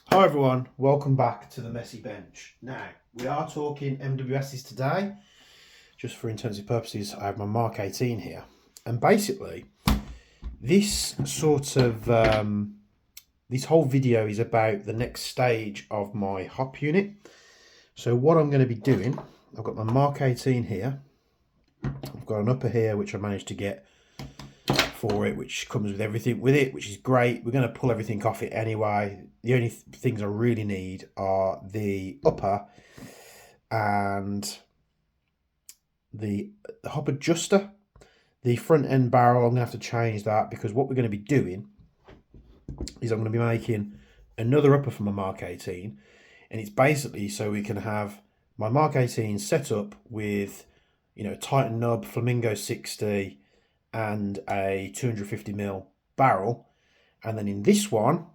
Hi everyone, welcome back to the Messy Bench. Now, we are talking MWSs today. Just for intensive purposes, I have my Mark 18 here. And basically, this this whole video is about the next stage of my hop unit. So what I'm going to be doing, I've got my Mark 18 here. I've got an upper here, which I managed to get for it, which comes with everything with it, which is great. We're going to pull everything off it anyway. The only things I really need are the upper and the hop adjuster. The front end barrel, I'm going to have to change that because what we're going to be doing is I'm going to be making another upper for my Mark 18, and it's basically so we can have my Mark 18 set up with, Titan nub, Flamingo 60, and a 250mm barrel, and then in this one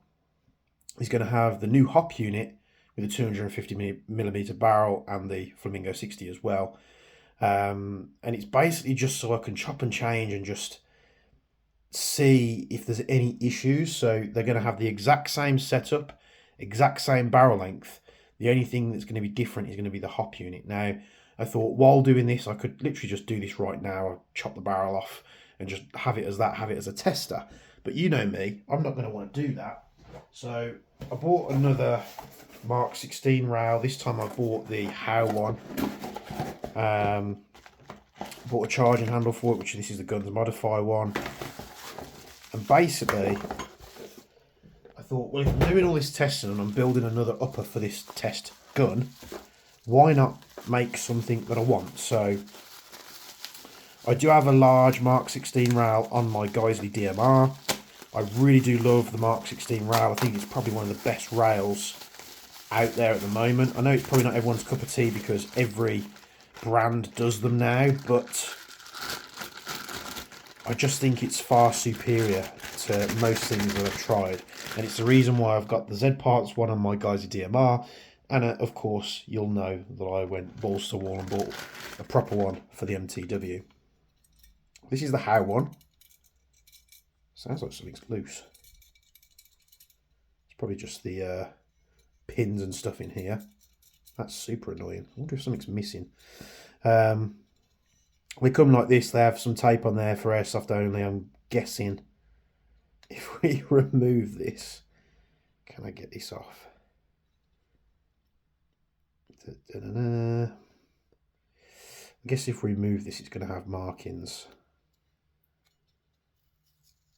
he's going to have the new hop unit with a 250mm barrel and the Flamingo 60 as well, and it's basically just so I can chop and change and just see if there's any issues. So they're going to have the exact same setup, exact same barrel length. The only thing that's going to be different is going to be the hop unit. Now I thought while doing this I could literally just do this right now. I'll chop the barrel off and just have it as that, have it as a tester. But you know me, I'm not going to want to do that. So I bought another Mark 16 rail. This time I bought the How one. Bought a charging handle for it, which this is the Guns Modify one. And basically, I thought, well, if I'm doing all this testing and I'm building another upper for this test gun, why not make something that I want? So I do have a large Mark 16 rail on my Geisley DMR. I really do love the Mark 16 rail. I think it's probably one of the best rails out there at the moment. I know it's probably not everyone's cup of tea because every brand does them now, but I just think it's far superior to most things that I've tried. And it's the reason why I've got the Z Parts one on my Geisley DMR. And of course, you'll know that I went balls to the wall and bought a proper one for the MTW. This is the How one. Sounds like something's loose. It's probably just the pins and stuff in here. That's super annoying. I wonder if something's missing. They come like this. They have some tape on there for airsoft only. I'm guessing if we remove this, can I get this off? I guess if we remove this, it's going to have markings.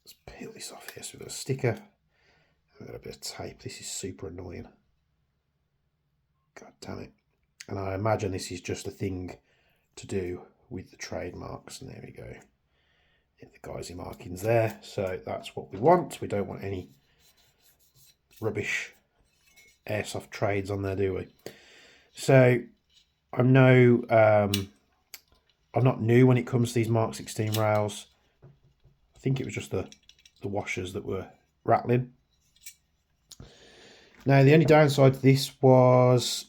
Let's peel this off here. So we've got a sticker, we've got a bit of tape. This is super annoying. God damn it. And I imagine this is just a thing to do with the trademarks. And there we go. The Geisley markings there. So that's what we want. We don't want any rubbish airsoft trades on there, do we? So I'm not new when it comes to these Mark 16 rails. I think it was just the washers that were rattling. Now the only downside to this was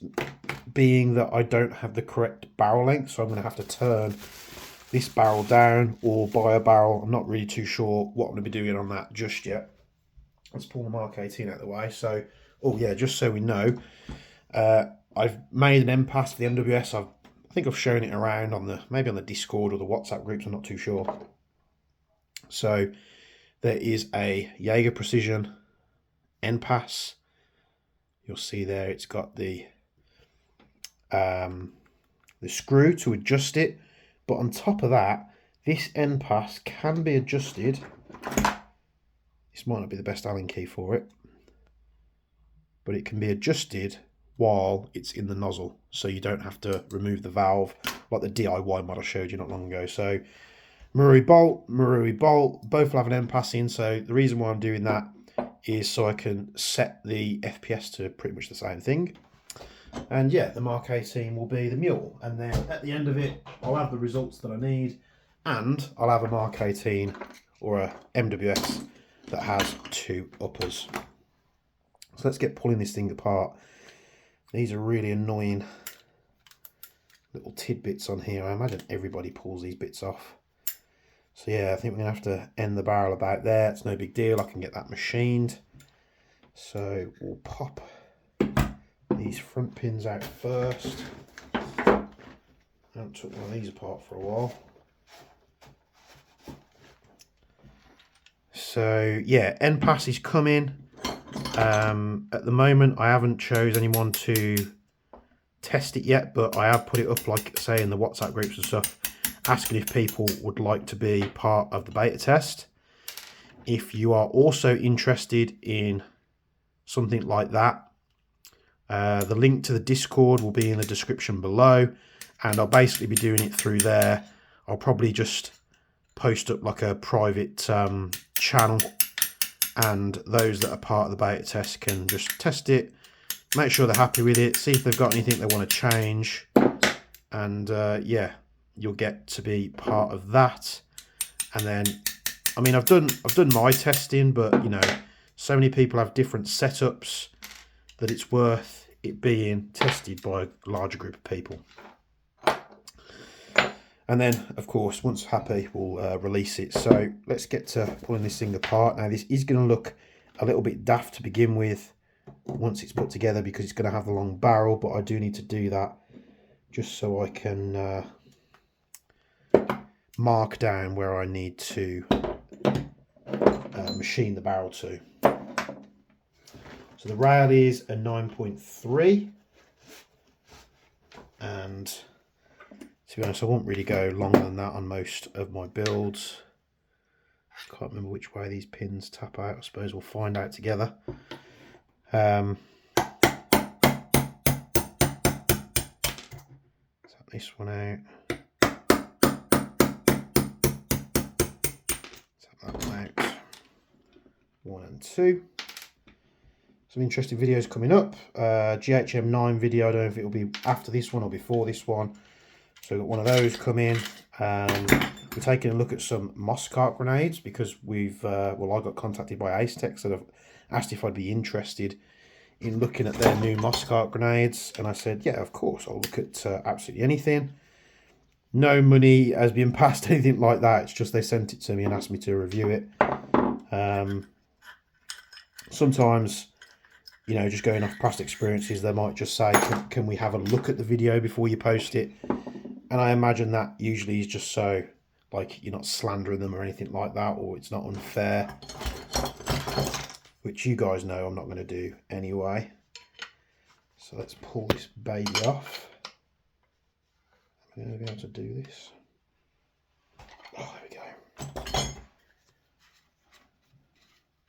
being that I don't have the correct barrel length, so I'm going to have to turn this barrel down or buy a barrel. I'm not really too sure what I'm going to be doing on that just yet. Let's pull the Mark 18 out of the way. So, oh yeah, just so we know, I've made an MPass for the MWS. I think I've shown it around on maybe on the Discord or the WhatsApp groups. I'm not too sure. So there is a Jaeger Precision MPass. You'll see there it's got the screw to adjust it, but on top of that, this MPass can be adjusted. This might not be the best Allen key for it, but it can be adjusted while it's in the nozzle, so you don't have to remove the valve like the DIY mod I showed you not long ago. So Marui bolt, both will have an MPass in. So the reason why I'm doing that is so I can set the FPS to pretty much the same thing. And yeah, the Mark 18 will be the mule, and then at the end of it I'll have the results that I need, and I'll have a Mark 18 or a MWS that has two uppers. So let's get pulling this thing apart. These are really annoying little tidbits on here. I imagine everybody pulls these bits off. So yeah, I think we're going to have to end the barrel about there. It's no big deal. I can get that machined. So we'll pop these front pins out first. I haven't took one of these apart for a while. So yeah, end pass is coming. At the moment I haven't chose anyone to test it yet, but I have put it up, like say, in the WhatsApp groups and stuff, asking if people would like to be part of the beta test. If you are also interested in something like that, the link to the Discord will be in the description below, and I'll basically be doing it through there. I'll probably just post up like a private channel, and those that are part of the beta test can just test it, make sure they're happy with it, see if they've got anything they want to change, and yeah, you'll get to be part of that. And then, I mean, I've done my testing, but you know, so many people have different setups that it's worth it being tested by a larger group of people. And then, of course, once happy, we'll release it. So let's get to pulling this thing apart. Now, this is going to look a little bit daft to begin with once it's put together, because it's going to have the long barrel, but I do need to do that just so I can mark down where I need to machine the barrel to. So the rail is a 9.3, and to be honest, I won't really go longer than that on most of my builds. Can't remember which way these pins tap out. I suppose we'll find out together. Tap this one out. Tap that one out. 1 and 2. Some interesting videos coming up. GHM9 video, I don't know if it will be after this one or before this one. So we've got one of those come in. We're taking a look at some moss cart grenades, because we've, well, I got contacted by Acetech that have asked if I'd be interested in looking at their new moss cart grenades. And I said, yeah, of course, I'll look at absolutely anything. No money has been passed, anything like that. It's just they sent it to me and asked me to review it. Sometimes, you know, just going off past experiences, they might just say, can we have a look at the video before you post it? And I imagine that usually is just so, like, you're not slandering them or anything like that, or it's not unfair, which you guys know I'm not going to do anyway. So let's pull this baby off. I'm going to be able to do this. Oh, there we go.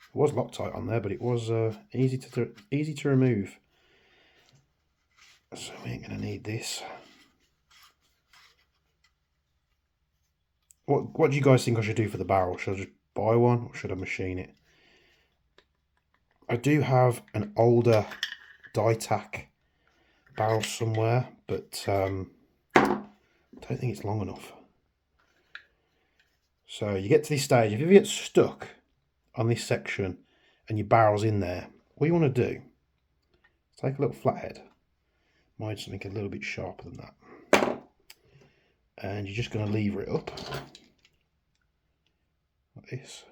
It was Loctite on there, but it was easy to remove. So we ain't going to need this. What do you guys think I should do for the barrel? Should I just buy one, or should I machine it? I do have an older die-tack barrel somewhere, but I don't think it's long enough. So you get to this stage, if you get stuck on this section and your barrel's in there, what you want to do is take a little flathead, might something a little bit sharper than that, and you're just going to lever it up like this.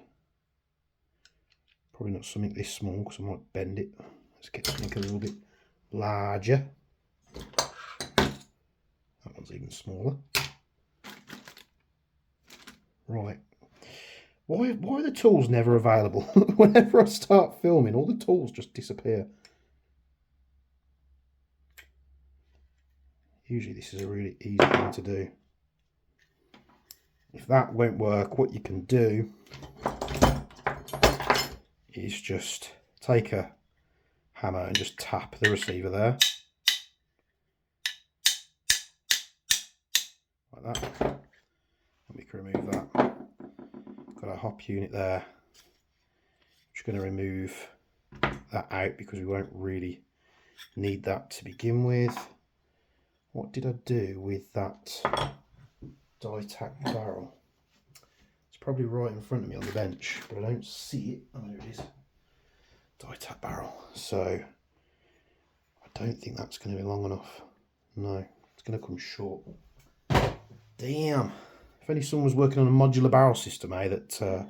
Probably not something this small, because I might bend it. Let's get something a little bit larger. That one's even smaller. Right. Why are the tools never available? Whenever I start filming, all the tools just disappear. Usually this is a really easy thing to do. If that won't work, what you can do is just take a hammer and just tap the receiver there. Like that. And we can remove that. Got a hop unit there. Just going to remove that out because we won't really need that to begin with. What did I do with that die-tack barrel? It's probably right in front of me on the bench, but I don't see it. Oh, there it is. Die-tack barrel. So I don't think that's going to be long enough. No, it's going to come short. Damn. If only someone was working on a modular barrel system, that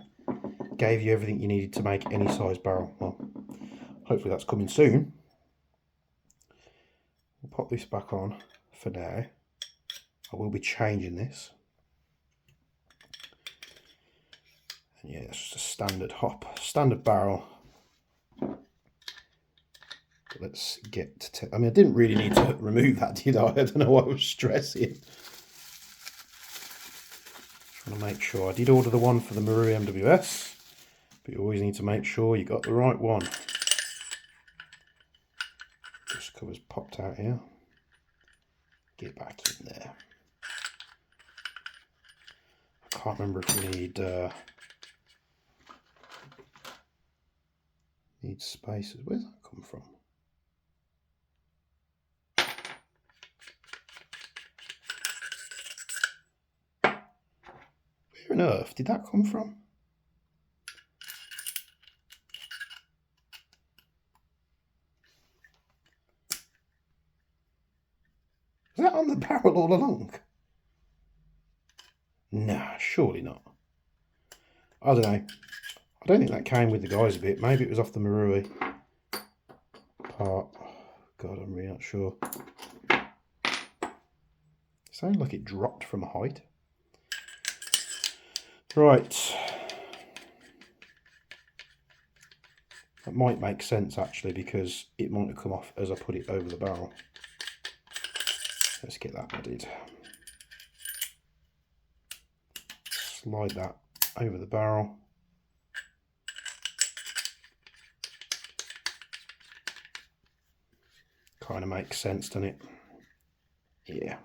gave you everything you needed to make any size barrel. Well, Hopefully that's coming soon. We'll pop this back on for now. I will be changing this. And yeah, it's just a standard hop, standard barrel. But let's get to, I mean, I didn't really need to remove that, did I? I don't know why I was stressing. Trying to make sure. I did order the one for the Marui MWS, but you always need to make sure you got the right one. This cover's popped out here. Get back in there. I can't remember if we need spaces. Where's that come from? Where on earth did that come from? Was that on the barrel all along? Nah, surely not. I don't know. I don't think that came with the guys a bit. Maybe it was off the Marui part. God, I'm really not sure. It sounded like it dropped from a height. Right. That might make sense actually, because it might have come off as I put it over the barrel. Let's get that added. Slide that over the barrel. Kind of makes sense, doesn't it? Yeah.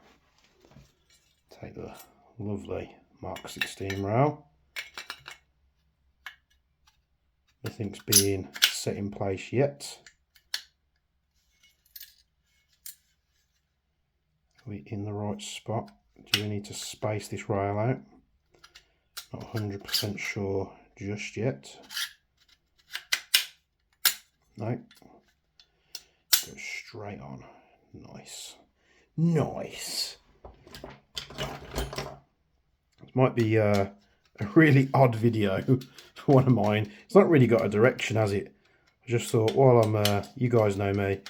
Take the lovely Mark 16 rail. Nothing's being set in place yet. Are we in the right spot? Do we need to space this rail out? Not 100% sure just yet. No. Go straight on. Nice. Nice. This might be a really odd video for one of mine. It's not really got a direction, has it? I just thought, while I'm, you guys know me,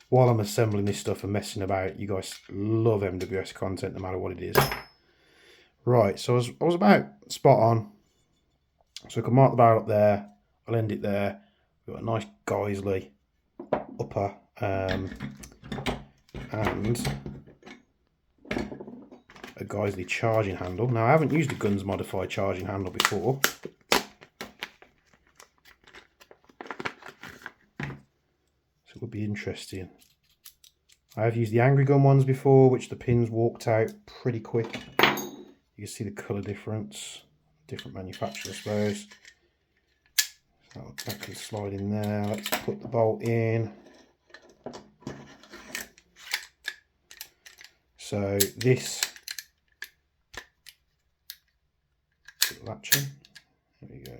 while I'm assembling this stuff and messing about, you guys love MWS content no matter what it is. Right, so I was about spot on. So I can mark the barrel up there, I'll end it there. We've got a nice Geisley upper and a Geisley charging handle. Now I haven't used a guns modified charging handle before. So it would be interesting. I have used the Angry Gun ones before, which the pins walked out pretty quick. You can see the colour difference. Different manufacturer, I suppose. So that can slide in there. Let's put the bolt in. So this latch in. There we go.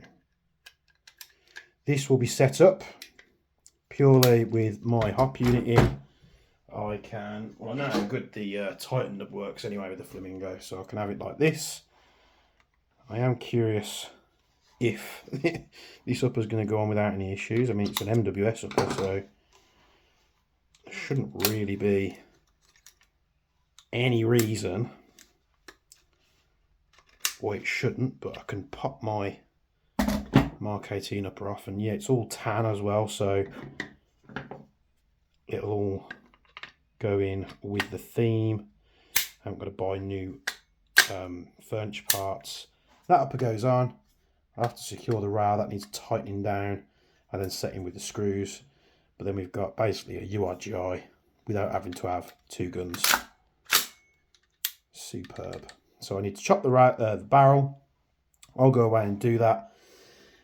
This will be set up purely with my hop unit in. I can, well I know how good the tightened up works anyway with the Flamingo, so I can have it like this. I am curious if this upper is going to go on without any issues. I mean, it's an MWS upper, so there shouldn't really be any reason why it shouldn't, but I can pop my Mark 18 upper off, and yeah, it's all tan as well, so it'll all go in with the theme. I haven't got to buy new furniture parts. That upper goes on. I have to secure the rail, that needs tightening down and then setting with the screws. But then we've got basically a URGI without having to have two guns. Superb. So I need to chop the barrel. I'll go away and do that.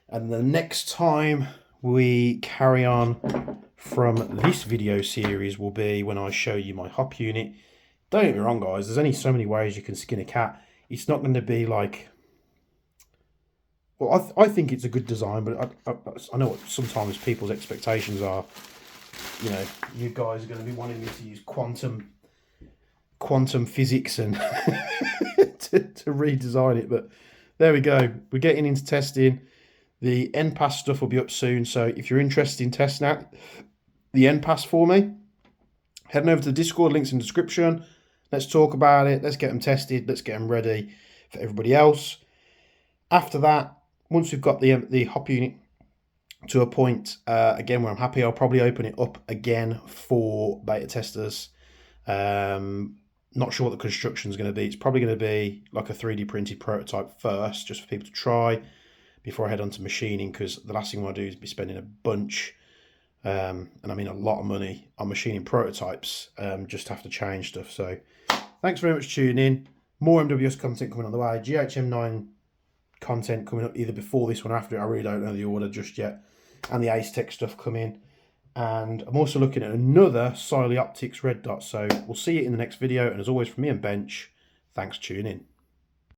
And the next time we carry on from this video series will be when I show you my hop unit. Don't get me wrong, guys, there's only so many ways you can skin a cat. It's not going to be like, well, I think it's a good design, but I know what sometimes people's expectations are. You know, you guys are going to be wanting me to use quantum physics and to redesign it, but there we go. We're getting into testing. The NPass stuff will be up soon, so if you're interested in testing out the NPass for me, heading over to the Discord, links in the description. Let's talk about it. Let's get them tested. Let's get them ready for everybody else. After that, once we've got the hop unit to a point, again, where I'm happy, I'll probably open it up again for beta testers. Not sure what the construction is going to be. It's probably going to be like a 3D printed prototype first, just for people to try before I head on to machining, because the last thing I want to do is be spending a bunch, and I mean a lot of money on machining prototypes, just to have to change stuff. So thanks very much for tuning in. More MWS content coming on the way. GHM9 content coming up either before this one or after it. I really don't know the order just yet. And the Ace Tech stuff coming. And I'm also looking at another Siley Optics red dot. So we'll see you in the next video. And as always, from me and Bench, thanks for tuning in.